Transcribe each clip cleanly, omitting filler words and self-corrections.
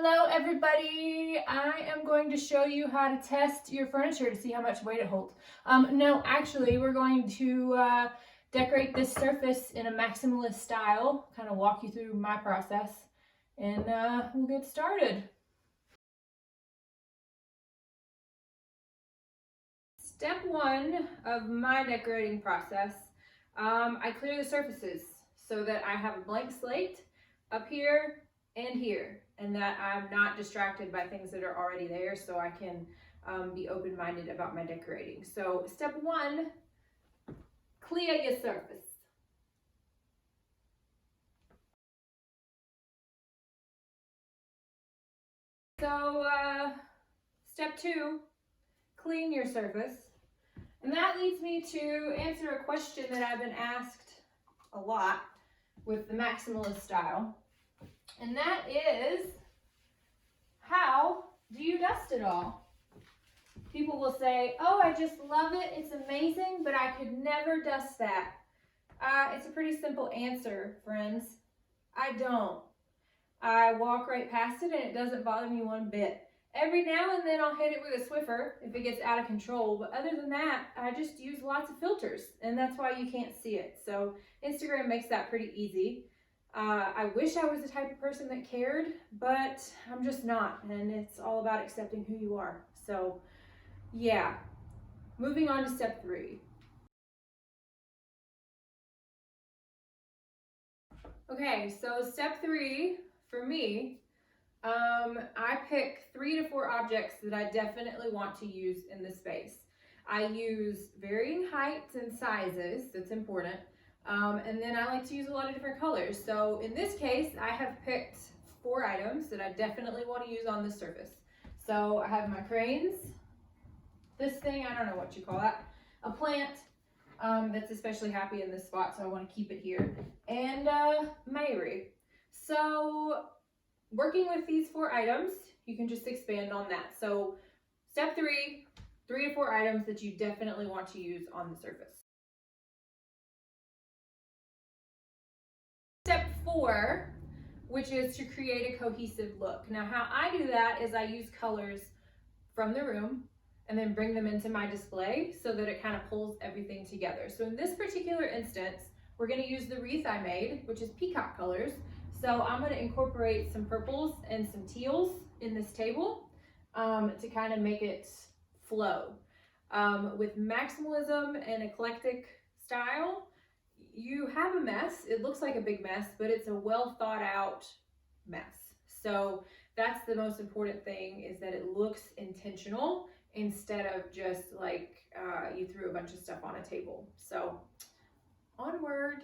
Hello everybody, I am going to show you how to test your furniture to see how much weight it holds. No, actually we're going to decorate this surface in a maximalist style, kind of walk you through my process, and we'll get started. Step one of my decorating process, I clear the surfaces so that I have a blank slate up here and here, and that I'm not distracted by things that are already there, so I can be open-minded about my decorating. So step one, clear your surface. So step two, clean your surface. And that leads me to answer a question that I've been asked a lot with the maximalist style. And that is, how do you dust it all? People will say, oh, I just love it, it's amazing, but I could never dust that. It's a pretty simple answer, friends. I don't. I walk right past it and it doesn't bother me one bit. Every now and then I'll hit it with a Swiffer if it gets out of control, but other than that, I just use lots of filters, and that's why you can't see it. So Instagram makes that pretty easy. I wish I was the type of person that cared, but I'm just not, and it's all about accepting who you are. So yeah, moving on to step three. Okay, so step three for me, I pick 3 to 4 objects that I definitely want to use in the space. I use varying heights and sizes, that's important. And then I like to use a lot of different colors. So in this case, I have picked 4 items that I definitely want to use on this surface. So I have my cranes, this thing, I don't know what you call that, a plant that's especially happy in this spot, so I want to keep it here, and Mayri. So working with these 4 items, you can just expand on that. So step three, 3 to 4 items that you definitely want to use on the surface. Step 4, which is to create a cohesive look. Now how I do that is I use colors from the room and then bring them into my display so that it kind of pulls everything together. So in this particular instance, we're going to use the wreath I made, which is peacock colors. So I'm going to incorporate some purples and some teals in this table to kind of make it flow. With maximalism and eclectic style, you have a mess. It looks like a big mess, but it's a well thought out mess. So that's the most important thing, is that it looks intentional instead of just like you threw a bunch of stuff on a table. So onward.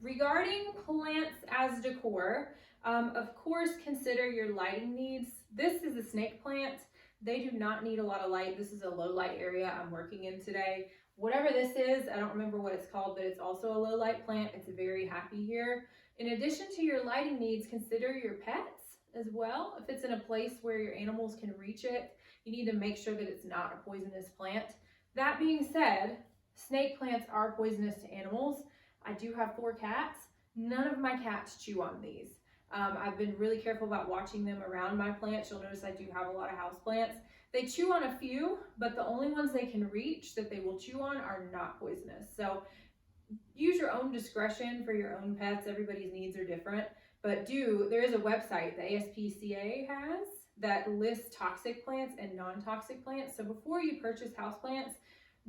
Regarding plants as decor, of course, consider your lighting needs. This is a snake plant. They do not need a lot of light. This is a low light area I'm working in today. Whatever this is, I don't remember what it's called, but it's also a low light plant. It's very happy here. In addition to your lighting needs, consider your pets as well. If it's in a place where your animals can reach it, you need to make sure that it's not a poisonous plant. That being said, snake plants are poisonous to animals. I do have 4 cats. None of my cats chew on these. I've been really careful about watching them around my plants. You'll notice I do have a lot of house plants. They chew on a few, but the only ones they can reach that they will chew on are not poisonous. So use your own discretion for your own pets. Everybody's needs are different, but there is a website the ASPCA has that lists toxic plants and non-toxic plants. So before you purchase houseplants,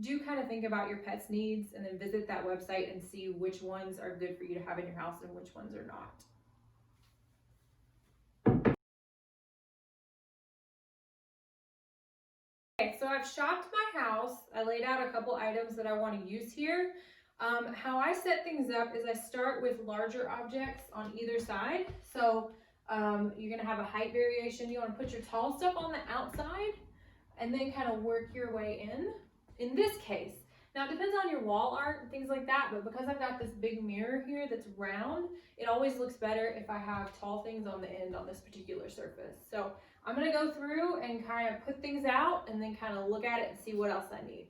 do kind of think about your pet's needs and then visit that website and see which ones are good for you to have in your house and which ones are not. Okay, so I've shopped my house. I laid out a couple items that I want to use here. How I set things up is I start with larger objects on either side. So you're going to have a height variation. You want to put your tall stuff on the outside and then kind of work your way in this case. Now it depends on your wall art and things like that, but because I've got this big mirror here that's round, it always looks better if I have tall things on the end on this particular surface. So I'm going to go through and kind of put things out and then kind of look at it and see what else I need.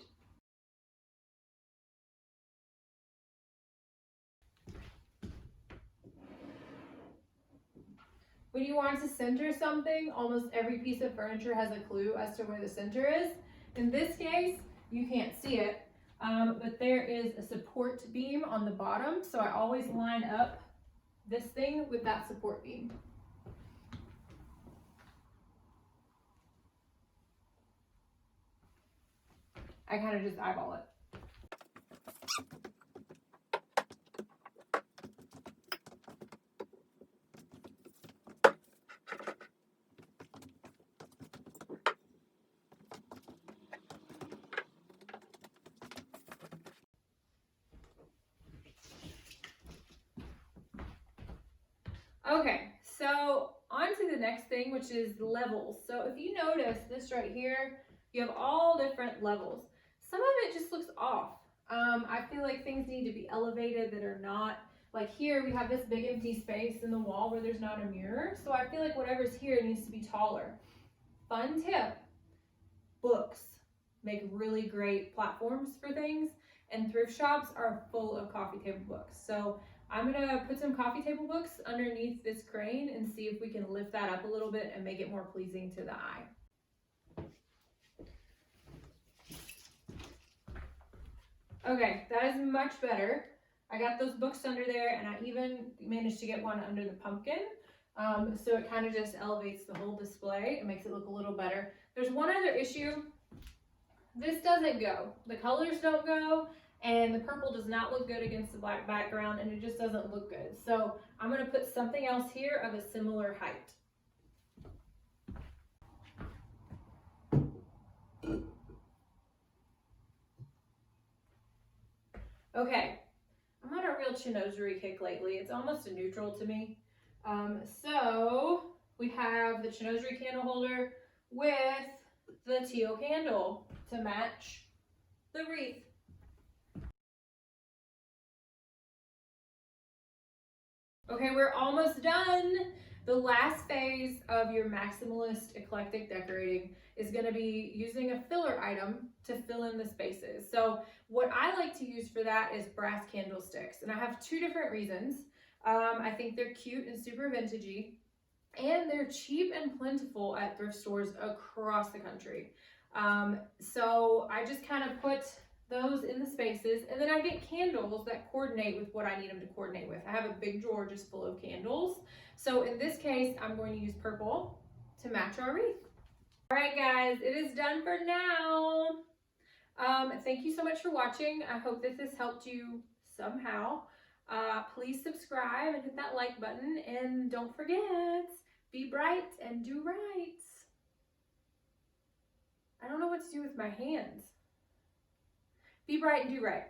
When you want to center something, almost every piece of furniture has a clue as to where the center is. In this case, you can't see it, but there is a support beam on the bottom, so I always line up this thing with that support beam. I kind of just eyeball it. Okay, so on to the next thing, which is levels. So if you notice this right here, you have all different levels. Some of it just looks off. I feel like things need to be elevated that are not, like here we have this big empty space in the wall where there's not a mirror. So I feel like whatever's here needs to be taller. Fun tip, books make really great platforms for things, and thrift shops are full of coffee table books. So I'm gonna put some coffee table books underneath this crane and see if we can lift that up a little bit and make it more pleasing to the eye. Okay, that is much better. I got those books under there, and I even managed to get one under the pumpkin. So it kind of just elevates the whole display and makes it look a little better. There's one other issue. This doesn't go. The colors don't go, and the purple does not look good against the black background, and it just doesn't look good. So I'm gonna put something else here of a similar height. Okay, I'm on a real chinosery kick lately. It's almost a neutral to me. So we have the chinosery candle holder with the teal candle to match the wreath. Okay, we're almost done. The last phase of your maximalist eclectic decorating is going to be using a filler item to fill in the spaces. So what I like to use for that is brass candlesticks, and I have two different reasons. I think they're cute and super vintagey, and they're cheap and plentiful at thrift stores across the country. So I just kind of put those in the spaces, and then I get candles that coordinate with what I need them to coordinate with. I have a big drawer just full of candles. So in this case, I'm going to use purple to match our wreath. All right, guys, it is done for now. Thank you so much for watching. I hope this has helped you somehow. Please subscribe and hit that like button, and don't forget, be bright and do right. I don't know what to do with my hands. Be bright and do right.